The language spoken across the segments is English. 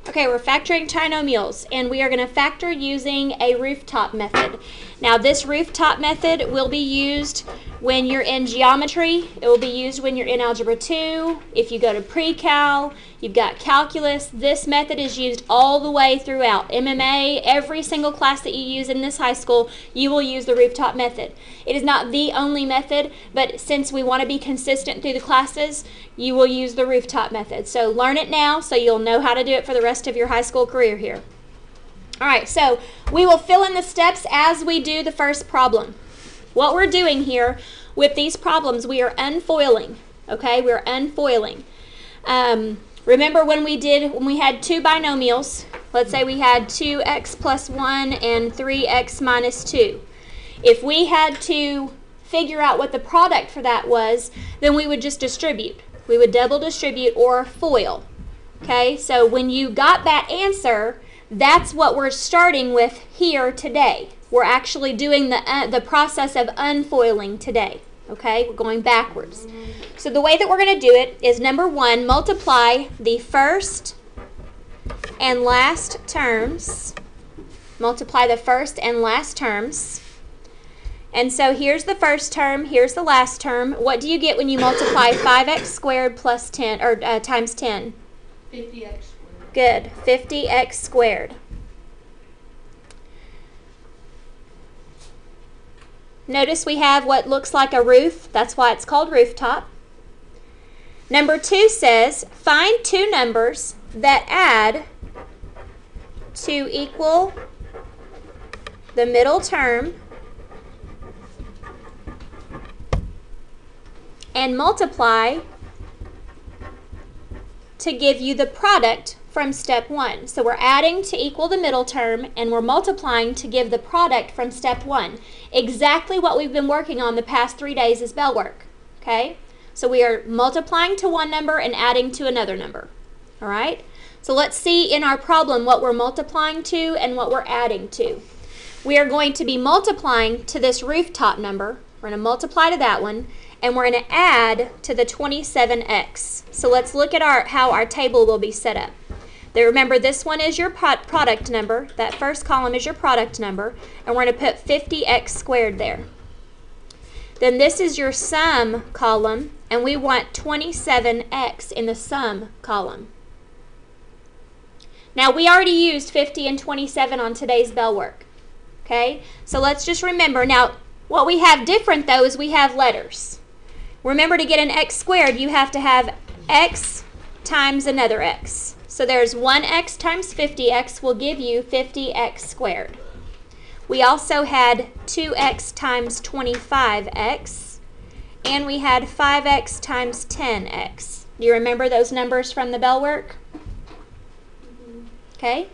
Okay, we're factoring trinomials, and we are going to factor using a rooftop method. Now, this rooftop method will be used when you're in geometry. It will be used when you're in Algebra 2. If you go to pre-cal, you've got calculus. This method is used all the way throughout. MMA, every single class that you use in this high school, you will use the rooftop method. It is not the only method, but since we want to be consistent through the classes, you will use the rooftop method. So learn it now so you'll know how to do it for the rest of your high school career here. All right, so we will fill in the steps as we do the first problem. What we're doing here with these problems, we are unfoiling, okay? We're unfoiling. Remember when we had two binomials, let's say we had 2x plus 1 and 3x minus 2. If we had to figure out what the product for that was, then we would just distribute. We would double distribute or FOIL, okay? So when you got that answer, that's what we're starting with here today. We're actually doing the process of unfoiling today, okay? We're going backwards. So the way that we're going to do it is, number one, multiply the first and last terms. Multiply the first and last terms. And so here's the first term, here's the last term. What do you get when you multiply 5x squared plus 10, or times 10? 50x squared. Good, 50x squared. Notice we have what looks like a roof. That's why it's called rooftop. Number 2 says, find two numbers that add to equal the middle term and multiply to give you the product from step 1. So we're adding to equal the middle term, and we're multiplying to give the product from step 1. Exactly what we've been working on the past 3 days is bell work, okay? So we are multiplying to one number and adding to another number, all right? So let's see in our problem what we're multiplying to and what we're adding to. We are going to be multiplying to this rooftop number. We're going to multiply to that one, and we're going to add to the 27x. So let's look at how our table will be set up. Remember, this one is your product number. That first column is your product number, and we're going to put 50x squared there. Then this is your sum column, and we want 27x in the sum column. Now, we already used 50 and 27 on today's bell work, okay? So let's just remember. Now, what we have different, though, is we have letters. Remember, to get an x squared, you have to have x times another x. So there's 1x times 50x will give you 50x squared. We also had 2x times 25x, and we had 5x times 10x. Do you remember those numbers from the bell work? Okay.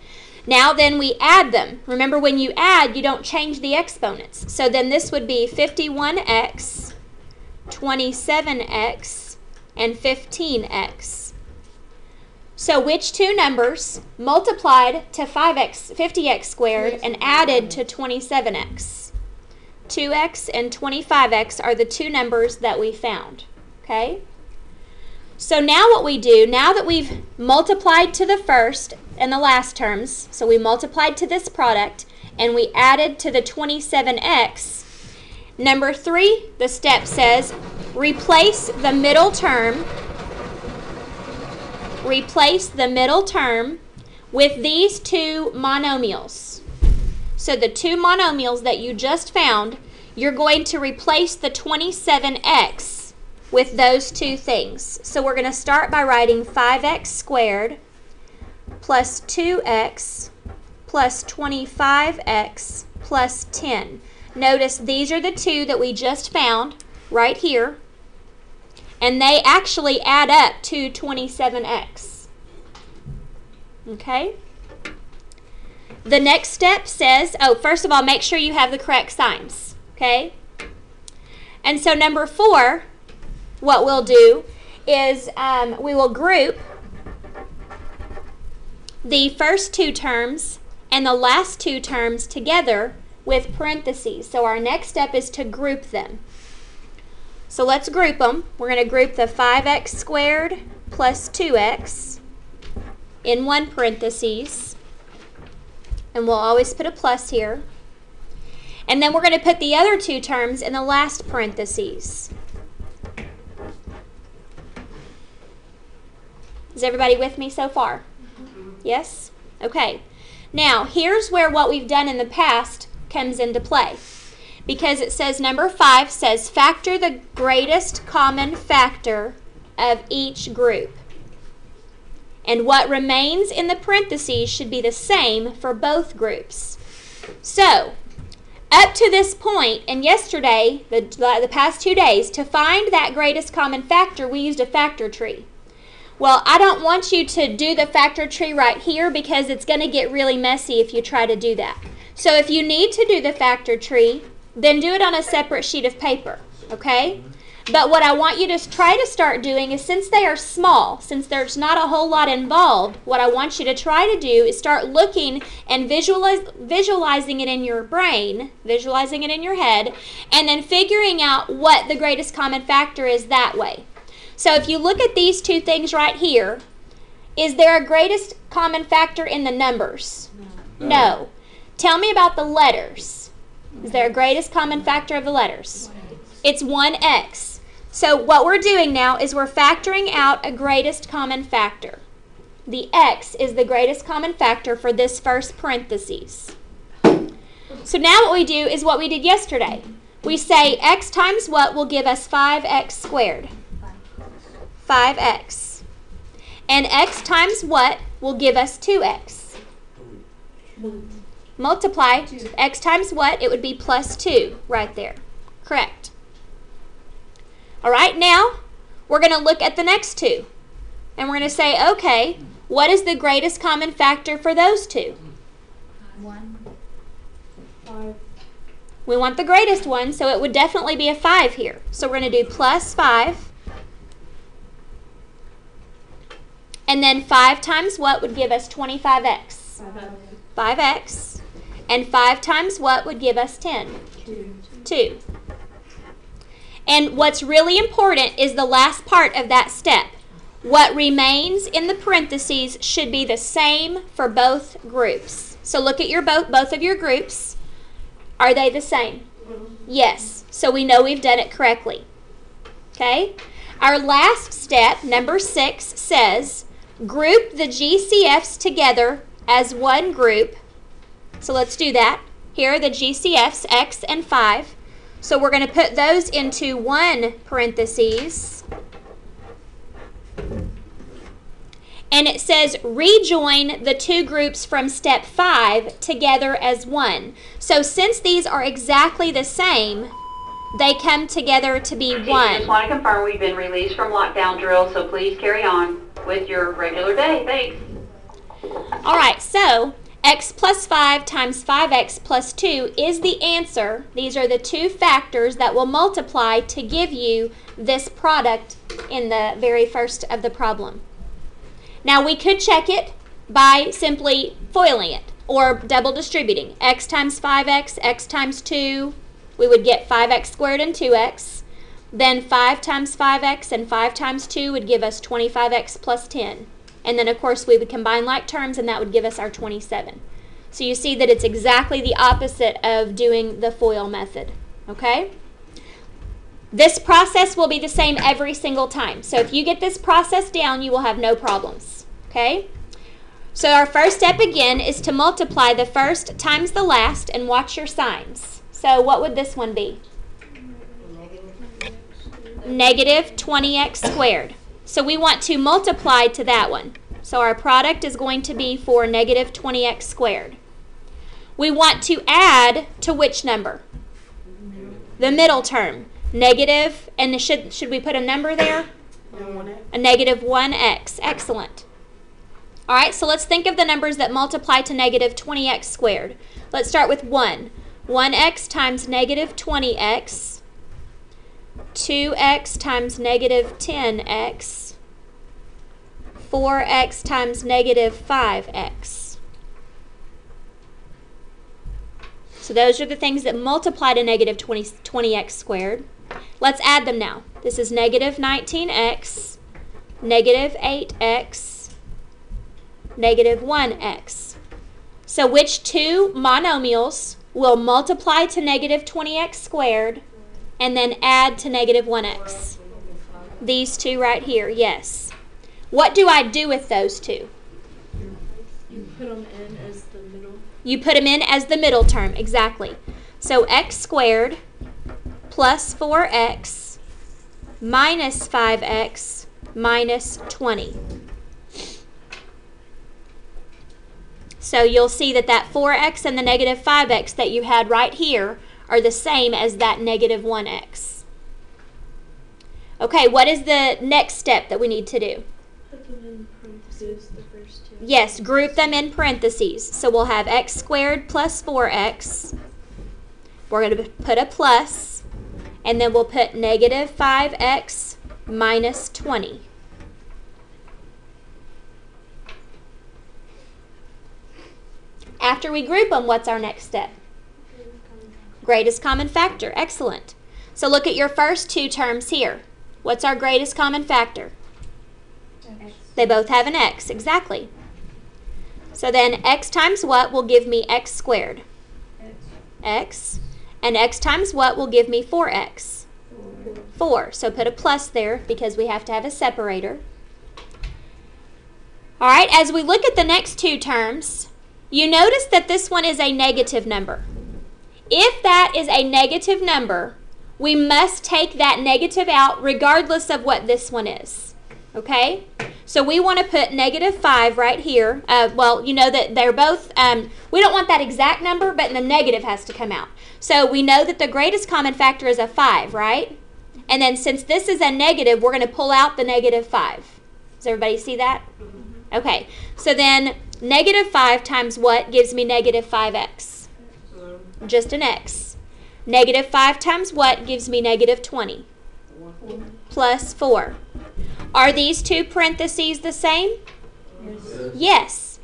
Now then we add them. Remember, when you add, you don't change the exponents. So then this would be 51x, 27x, and 15x. So which two numbers multiplied to 50x squared and added to 27x? 2x and 25x are the two numbers that we found, okay? So now what we do, now that we've multiplied to the first and the last terms, so we multiplied to this product and we added to the 27x, number 3, the step says, replace the middle term with these two monomials. So the two monomials that you just found, you're going to replace the 27x with those two things. So we're going to start by writing 5x squared plus 2x plus 25x plus 10. Notice these are the two that we just found right here, and they actually add up to 27x. Okay? The next step says, first of all, make sure you have the correct signs. Okay? And so number 4, what we'll do is we will group the first two terms and the last two terms together with parentheses. So our next step is to group them. So let's group them. We're going to group the 5x squared plus 2x in one parentheses, and we'll always put a plus here. And then we're going to put the other two terms in the last parentheses. Is everybody with me so far? Yes? Okay. Now, here's where what we've done in the past comes into play. Because it says number 5 says factor the greatest common factor of each group. And what remains in the parentheses should be the same for both groups. So, up to this point, and yesterday, the past 2 days, to find that greatest common factor, we used a factor tree. Well, I don't want you to do the factor tree right here because it's going to get really messy if you try to do that. So if you need to do the factor tree, then do it on a separate sheet of paper, okay? But what I want you to try to start doing is, since they are small, since there's not a whole lot involved, what I want you to try to do is start looking and visualizing it in your brain, visualizing it in your head, and then figuring out what the greatest common factor is that way. So if you look at these two things right here, is there a greatest common factor in the numbers? No. Tell me about the letters. Is there a greatest common factor of the letters? It's 1x. So what we're doing now is we're factoring out a greatest common factor. The x is the greatest common factor for this first parentheses. So now what we do is what we did yesterday. We say x times what will give us 5x squared? 5x. And x times what will give us 2x? Multiply x times what? It would be plus 2 right there. Correct. All right, now we're going to look at the next two. And we're going to say, okay, what is the greatest common factor for those two? 1. 5. We want the greatest one, so it would definitely be a 5 here. So we're going to do plus 5. And then 5 times what would give us 25x? 5x. And 5 times what would give us 10? 2. And what's really important is the last part of that step. What remains in the parentheses should be the same for both groups. So look at your both of your groups. Are they the same? Yes. So we know we've done it correctly. Okay? Our last step, number 6, says group the GCFs together as one group. So let's do that. Here are the GCFs, x and 5. So we're going to put those into one parentheses. And it says rejoin the two groups from step 5 together as one. So since these are exactly the same, they come together to be one. Just want to confirm we've been released from lockdown drill, so please carry on with your regular day. Thanks. All right, so x plus 5 times 5x plus 2 is the answer. These are the two factors that will multiply to give you this product in the very first of the problem. Now we could check it by simply foiling it or double distributing. X times 5x, x times 2, we would get 5x squared and 2x. Then 5 times 5x and 5 times 2 would give us 25x plus 10. And then, of course, we would combine like terms, and that would give us our 27. So you see that it's exactly the opposite of doing the FOIL method, okay? This process will be the same every single time. So if you get this process down, you will have no problems, okay? So our first step, again, is to multiply the first times the last and watch your signs. So what would this one be? Negative 20x squared. So we want to multiply to that one. So our product is going to be for negative 20x squared. We want to add to which number? The middle term. Negative, and should we put a number there? A negative 1x. Excellent. All right, so let's think of the numbers that multiply to negative 20x squared. Let's start with 1. 1x times negative 20x. 2x times negative 10x, 4x times negative 5x. So those are the things that multiply to negative 20x squared. Let's add them now. This is negative 19x, negative 8x, negative 1x. So which two monomials will multiply to negative 20x squared and then add to negative 1x? These two right here, yes. What do I do with those two? You put them in as the middle. You put them in as the middle term, exactly. So x squared plus 4x minus 5x minus 20. So you'll see that that 4x and the negative 5x that you had right here are the same as that negative 1x. Okay, what is the next step that we need to do? Put them in parentheses, the first two. Yes, group them in parentheses. So we'll have x squared plus 4x. We're going to put a plus, and then we'll put negative 5x minus 20. After we group them, what's our next step? Greatest common factor. Excellent. So look at your first two terms here. What's our greatest common factor? X. They both have an x, exactly. So then x times what will give me x squared? X. And x times what will give me 4x? 4. So put a plus there because we have to have a separator. All right, as we look at the next two terms, you notice that this one is a negative number. If that is a negative number, we must take that negative out regardless of what this one is. Okay? So we want to put negative 5 right here. Well, you know that they're both, we don't want that exact number, but the negative has to come out. So we know that the greatest common factor is a 5, right? And then since this is a negative, we're going to pull out the negative 5. Does everybody see that? Okay. So then negative 5 times what gives me negative 5x? Just an x. Negative 5 times what gives me negative 20? Plus 4. Are these two parentheses the same? Yes. Yes.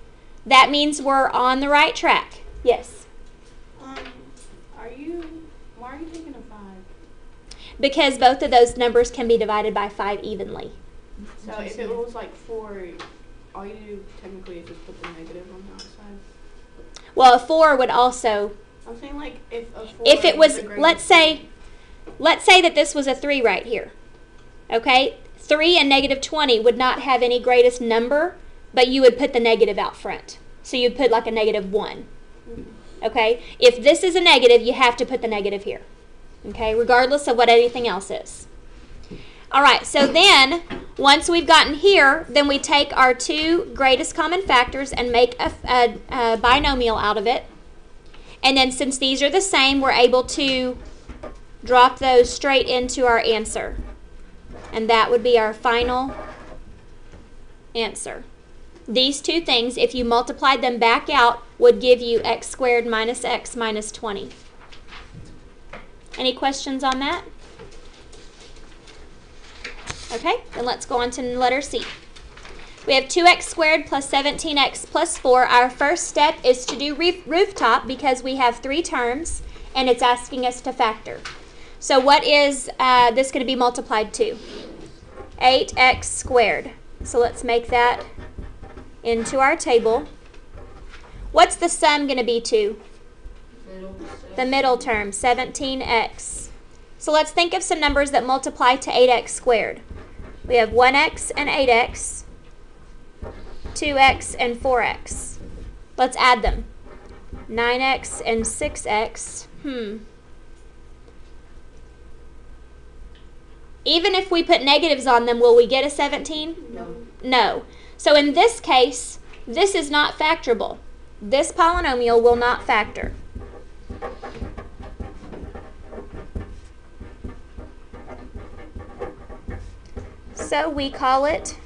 That means we're on the right track. Yes. Why are you taking a 5? Because both of those numbers can be divided by 5 evenly. So if it was like 4, all you do technically is just put the negative on the outside. Well, a 4 would also, I'm saying like if a 4. if it was, the greatest- let's say that this was a 3 right here. Okay? 3 and negative 20 would not have any greatest number, but you would put the negative out front. So you'd put like a negative 1. Okay? If this is a negative, you have to put the negative here. Okay? Regardless of what anything else is. All right, so then, once we've gotten here, then we take our two greatest common factors and make a binomial out of it. And then since these are the same, we're able to drop those straight into our answer. And that would be our final answer. These two things, if you multiplied them back out, would give you x squared minus x minus 20. Any questions on that? Okay, then let's go on to letter C. We have 2x squared plus 17x plus 4. Our first step is to do rooftop because we have 3 terms and it's asking us to factor. So what is this going to be multiplied to? 8x squared. So let's make that into our table. What's the sum going to be to? The middle term, 17x. So let's think of some numbers that multiply to 8x squared. We have 1x and 8x, 2x and 4x. Let's add them. 9x and 6x. Even if we put negatives on them, will we get a 17? No. No. So in this case, this is not factorable. This polynomial will not factor. So we call it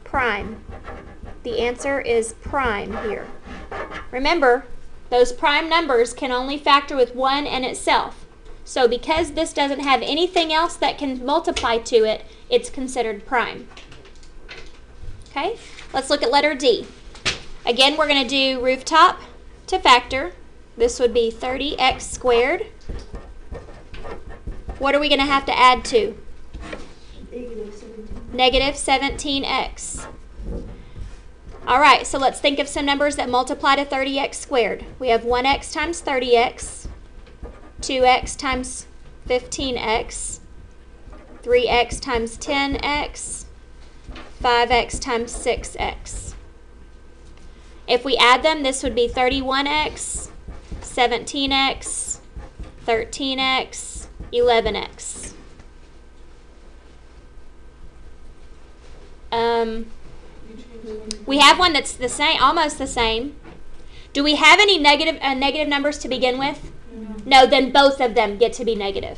prime. The answer is prime here. Remember, those prime numbers can only factor with 1 and itself. So because this doesn't have anything else that can multiply to it, it's considered prime. Okay, let's look at letter D. Again, we're going to do rooftop to factor. This would be 30x squared. What are we going to have to add to? Negative 17x. All right, so let's think of some numbers that multiply to 30x squared. We have 1x times 30x, 2x times 15x, 3x times 10x, 5x times 6x. If we add them, this would be 31x, 17x, 13x, 11x. We have one that's the same, almost the same. Do we have any negative numbers to begin with? No, then both of them get to be negative.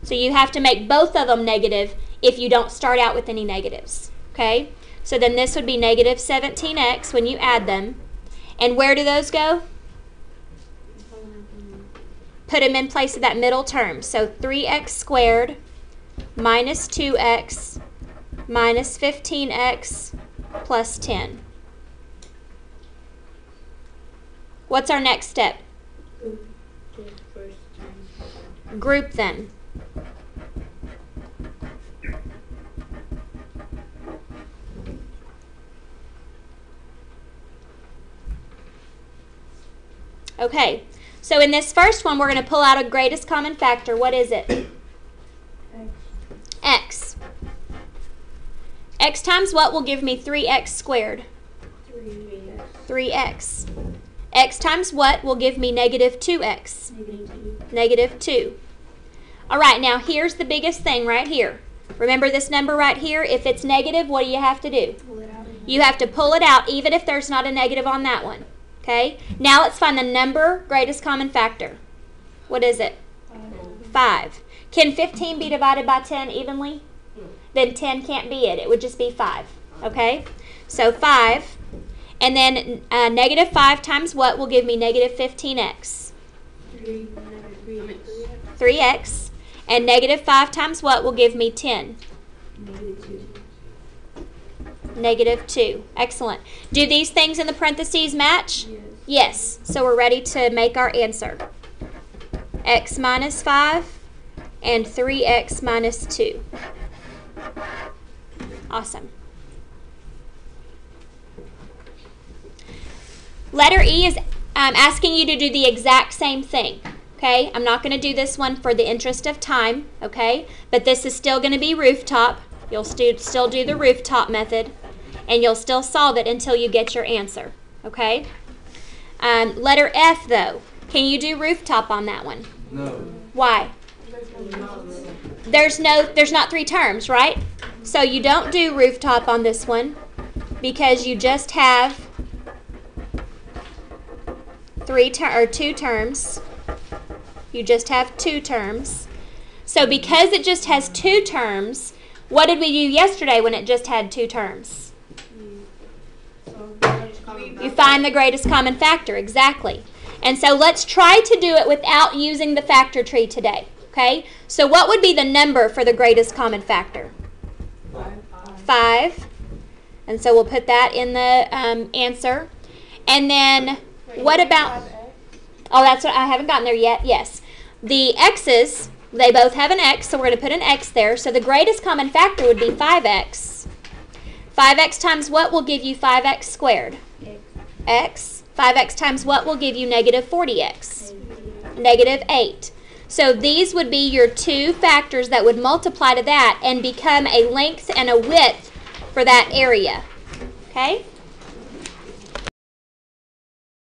So you have to make both of them negative if you don't start out with any negatives. Okay? So then this would be negative 17x when you add them. And where do those go? Put them in place of that middle term. So 3x squared minus 2x minus 15x plus 10. What's our next step? Group them. Okay, so in this first one, we're going to pull out a greatest common factor. What is it? X. X times what will give me 3x squared? 3x. X times what will give me negative 2x? Negative 2. All right, now here's the biggest thing right here. Remember this number right here? If it's negative, what do you have to do? You have to pull it out even if there's not a negative on that one. Okay? Now let's find the number greatest common factor. What is it? 5. Can 15 be divided by 10 evenly? Then 10 can't be it. It would just be 5. Okay? So 5. And then negative 5 times what will give me negative 15x? 3x. And negative 5 times what will give me 10? Negative 2. Excellent. Do these things in the parentheses match? Yes. So we're ready to make our answer. X minus 5 and 3x minus 2. Awesome. Letter E is asking you to do the exact same thing. Okay? I'm not going to do this one for the interest of time. Okay? But this is still going to be rooftop. You'll still do the rooftop method. And you'll still solve it until you get your answer. Okay? Letter F, though. Can you do rooftop on that one? No. Why? There's not 3 terms, right? So you don't do rooftop on this one because you just have 2 terms. You just have 2 terms. So because it just has 2 terms, what did we do yesterday when it just had 2 terms? You find the greatest common factor, exactly. And so let's try to do it without using the factor tree today. Okay? So what would be the number for the greatest common factor? 5. And so we'll put that in the answer. And then what about... Oh, that's what I haven't gotten there yet. Yes. The x's, they both have an x, so we're going to put an x there. So the greatest common factor would be 5x. 5x times what will give you 5x squared? X. 5x times what will give you negative 40x? Negative 8. So these would be your 2 factors that would multiply to that and become a length and a width for that area. Okay?